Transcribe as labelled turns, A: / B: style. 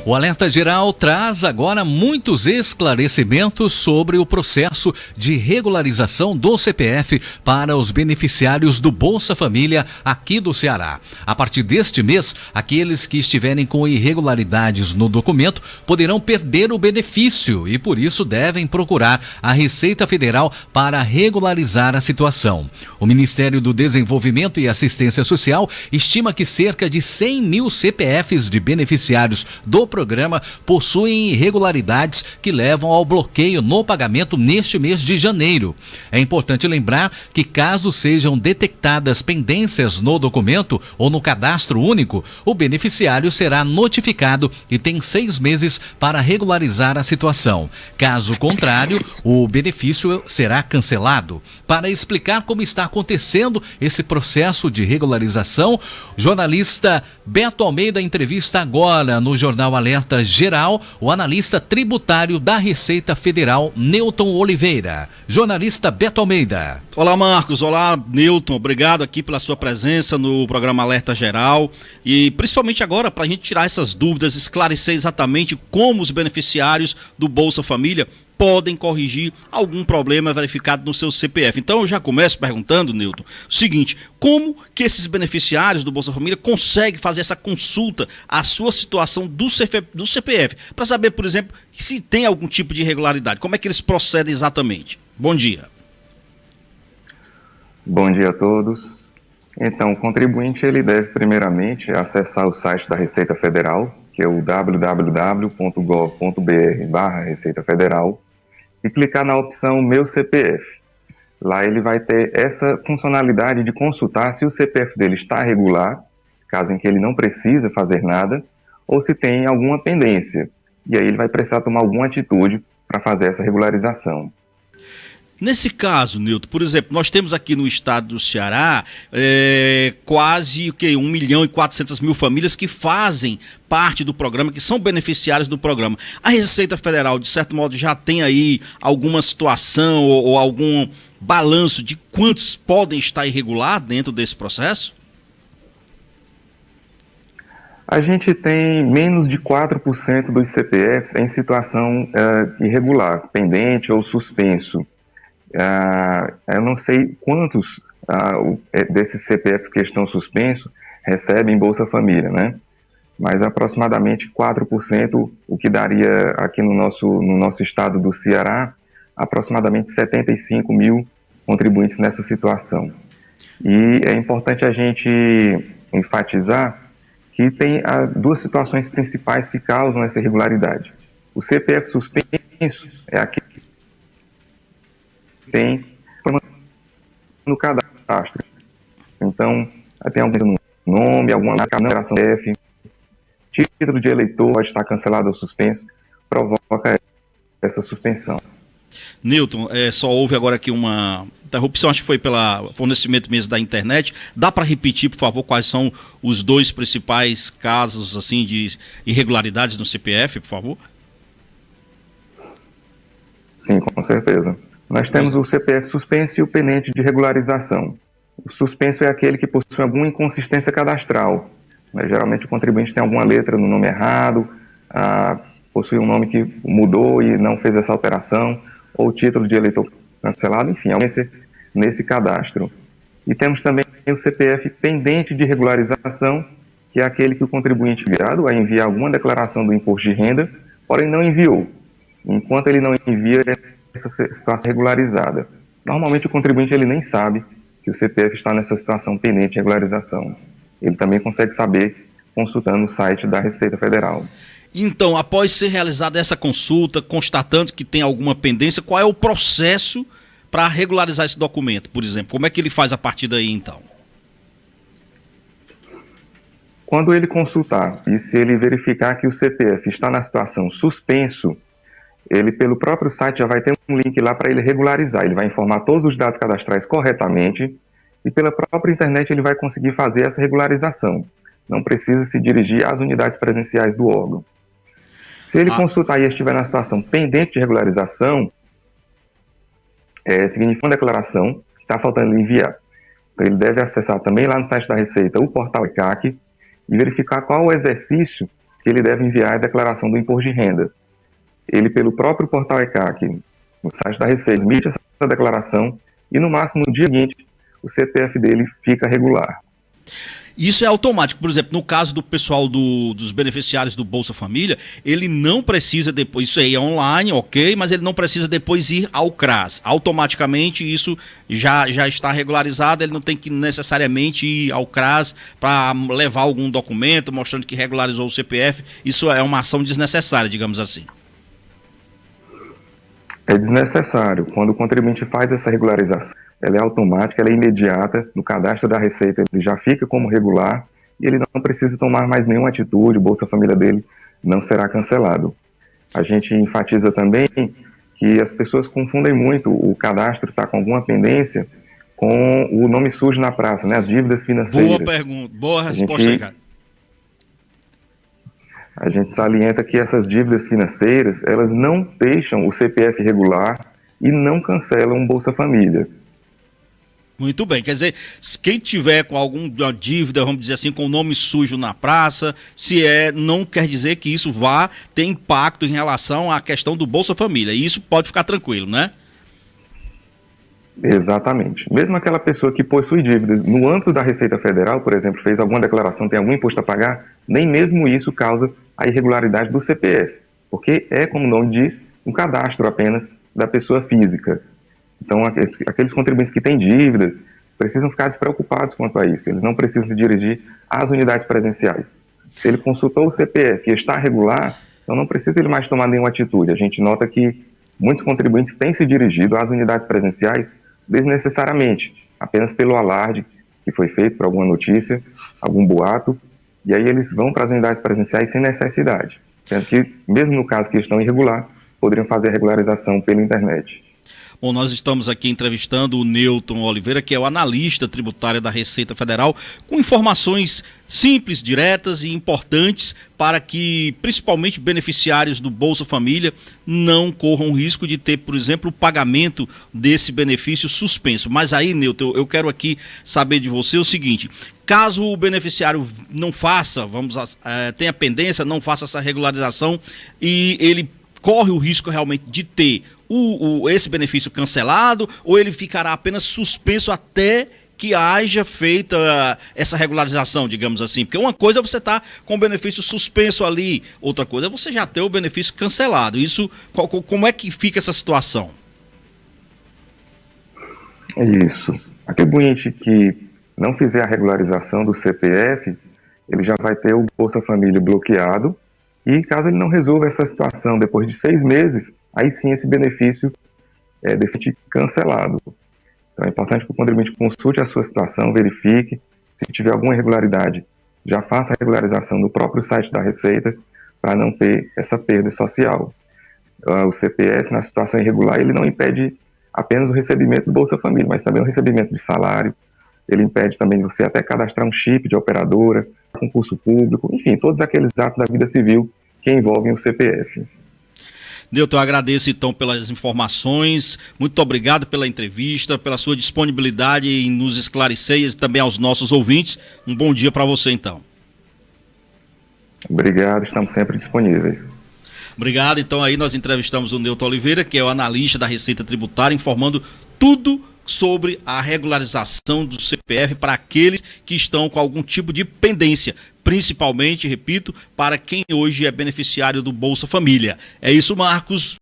A: O Alerta Geral traz agora muitos esclarecimentos sobre o processo de regularização do CPF para os beneficiários do Bolsa Família aqui do Ceará. A partir deste mês, aqueles que estiverem com irregularidades no documento poderão perder o benefício e, por isso, devem procurar a Receita Federal para regularizar a situação. O Ministério do Desenvolvimento e Assistência Social estima que cerca de 100 mil CPFs de beneficiários do programa possuem irregularidades que levam ao bloqueio no pagamento neste mês de janeiro. É importante lembrar que, caso sejam detectadas pendências no documento ou no cadastro único, o beneficiário será notificado e tem 6 meses para regularizar a situação. Caso contrário, o benefício será cancelado. Para explicar como está acontecendo esse processo de regularização, jornalista Beto Almeida entrevista agora no Jornal Alerta Geral o analista tributário da Receita Federal, Newton Oliveira. Jornalista Beto Almeida.
B: Olá, Marcos. Olá, Newton. Obrigado aqui pela sua presença no programa Alerta Geral e principalmente agora para a gente tirar essas dúvidas, esclarecer exatamente como os beneficiários do Bolsa Família podem corrigir algum problema verificado no seu CPF. Então eu já começo perguntando, Newton, o seguinte: como que esses beneficiários do Bolsa Família conseguem fazer essa consulta à sua situação do CPF, para saber, por exemplo, se tem algum tipo de irregularidade? Como é que eles procedem exatamente? Bom dia.
C: Bom dia a todos. Então, o contribuinte ele deve primeiramente acessar o site da Receita Federal, que é o www.gov.br/Receita Federal, e clicar na opção Meu CPF. Lá ele vai ter essa funcionalidade de consultar se o CPF dele está regular, caso em que ele não precisa fazer nada, ou se tem alguma pendência. E aí ele vai precisar tomar alguma atitude para fazer essa regularização.
B: Nesse caso, Newton, por exemplo, nós temos aqui no estado do Ceará quase 1.400.000 famílias que fazem parte do programa, que são beneficiários do programa. A Receita Federal, de certo modo, já tem aí alguma situação ou algum balanço de quantos podem estar irregular dentro desse processo?
C: A gente tem menos de 4% dos CPFs em situação irregular, pendente ou suspenso. Eu não sei quantos desses CPFs que estão suspensos recebem Bolsa Família, né? Mas aproximadamente 4%, o que daria aqui no nosso estado do Ceará, aproximadamente 75 mil contribuintes nessa situação. E é importante a gente enfatizar que tem duas situações principais que causam essa irregularidade. O CPF suspenso é aquele tem no cadastro. Então, tem algum nome, alguma numeração F, título de eleitor pode estar cancelado ou suspenso, provoca essa suspensão.
B: Newton, só houve agora aqui uma interrupção, acho que foi pelo fornecimento mesmo da internet. Dá para repetir, por favor, quais são os dois principais casos assim de irregularidades no CPF, por favor?
C: Sim, com certeza. Nós temos o CPF suspenso e o pendente de regularização. O suspenso é aquele que possui alguma inconsistência cadastral. Geralmente o contribuinte tem alguma letra no nome errado, possui um nome que mudou e não fez essa alteração, ou título de eleitor cancelado, enfim, nesse cadastro. E temos também o CPF pendente de regularização, que é aquele que o contribuinte obrigado a enviar alguma declaração do imposto de renda, porém não enviou. Enquanto ele não envia essa situação regularizada. Normalmente o contribuinte ele nem sabe que o CPF está nessa situação pendente de regularização. Ele também consegue saber consultando o site da Receita Federal.
B: Então, após ser realizada essa consulta, constatando que tem alguma pendência, qual é o processo para regularizar esse documento, por exemplo? Como é que ele faz a partir daí, então?
C: Quando ele consultar e se ele verificar que o CPF está na situação suspenso, ele, pelo próprio site, já vai ter um link lá para ele regularizar. Ele vai informar todos os dados cadastrais corretamente e pela própria internet ele vai conseguir fazer essa regularização. Não precisa se dirigir às unidades presenciais do órgão. Se ele consultar e estiver na situação pendente de regularização, significa uma declaração que está faltando ele enviar. Então ele deve acessar também lá no site da Receita o portal ECAC e verificar qual o exercício que ele deve enviar a declaração do imposto de renda. Ele, pelo próprio portal ECAC, no site da Receita, emite essa declaração e, no máximo, no dia seguinte, o CPF dele fica regular.
B: Isso é automático. Por exemplo, no caso do pessoal dos beneficiários do Bolsa Família, ele não precisa depois, isso aí é online, ok, mas ele não precisa depois ir ao CRAS. Automaticamente isso já está regularizado, ele não tem que necessariamente ir ao CRAS para levar algum documento mostrando que regularizou o CPF. Isso é uma ação desnecessária, digamos assim.
C: É desnecessário. Quando o contribuinte faz essa regularização, ela é automática, ela é imediata, no cadastro da Receita ele já fica como regular e ele não precisa tomar mais nenhuma atitude, o Bolsa Família dele não será cancelado. A gente enfatiza também que as pessoas confundem muito o cadastro está com alguma pendência com o nome sujo na praça, né? As dívidas financeiras.
B: Boa pergunta, boa resposta aí, cara.
C: A gente salienta que essas dívidas financeiras, elas não deixam o CPF regular e não cancelam o Bolsa Família.
B: Muito bem, quer dizer, quem tiver com alguma dívida, vamos dizer assim, com o nome sujo na praça, não quer dizer que isso vá ter impacto em relação à questão do Bolsa Família. E isso pode ficar tranquilo, né?
C: Exatamente. Mesmo aquela pessoa que possui dívidas no âmbito da Receita Federal, por exemplo, fez alguma declaração, tem algum imposto a pagar, nem mesmo isso causa a irregularidade do CPF, porque é, como o nome diz, um cadastro apenas da pessoa física. Então, aqueles contribuintes que têm dívidas precisam ficar despreocupados quanto a isso, eles não precisam se dirigir às unidades presenciais. Se ele consultou o CPF e está regular, então não precisa ele mais tomar nenhuma atitude. A gente nota que muitos contribuintes têm se dirigido às unidades presenciais desnecessariamente, apenas pelo alarde que foi feito por alguma notícia, algum boato, e aí eles vão para as unidades presenciais sem necessidade, sendo que, mesmo no caso que estão irregular, poderiam fazer a regularização pela internet.
B: Bom, nós estamos aqui entrevistando o Newton Oliveira, que é o analista tributário da Receita Federal, com informações simples, diretas e importantes para que, principalmente, beneficiários do Bolsa Família não corram o risco de ter, por exemplo, o pagamento desse benefício suspenso. Mas aí, Newton, eu quero aqui saber de você o seguinte: caso o beneficiário não faça, tenha pendência, não faça essa regularização e ele corre o risco realmente de ter esse benefício cancelado, ou ele ficará apenas suspenso até que haja feita essa regularização, digamos assim? Porque uma coisa é você estar com o benefício suspenso ali, outra coisa é você já ter o benefício cancelado. Isso, como é que fica essa situação?
C: Isso. Aquele contribuinte que não fizer a regularização do CPF, ele já vai ter o Bolsa Família bloqueado. E caso ele não resolva essa situação depois de 6 meses, aí sim esse benefício é definitivamente cancelado. Então é importante que o contribuinte consulte a sua situação, verifique, se tiver alguma irregularidade, já faça a regularização no próprio site da Receita para não ter essa perda social. O CPF, na situação irregular, ele não impede apenas o recebimento do Bolsa Família, mas também o recebimento de salário, ele impede também você até cadastrar um chip de operadora, concurso público, enfim, todos aqueles atos da vida civil que envolvem o CPF.
B: Newton, eu agradeço então pelas informações, muito obrigado pela entrevista, pela sua disponibilidade em nos esclarecer e também aos nossos ouvintes. Um bom dia para você então.
C: Obrigado, estamos sempre disponíveis.
B: Obrigado, então aí nós entrevistamos o Newton Oliveira, que é o analista da Receita Tributária, informando tudo sobre a regularização do CPF para aqueles que estão com algum tipo de pendência, principalmente, repito, para quem hoje é beneficiário do Bolsa Família. É isso, Marcos.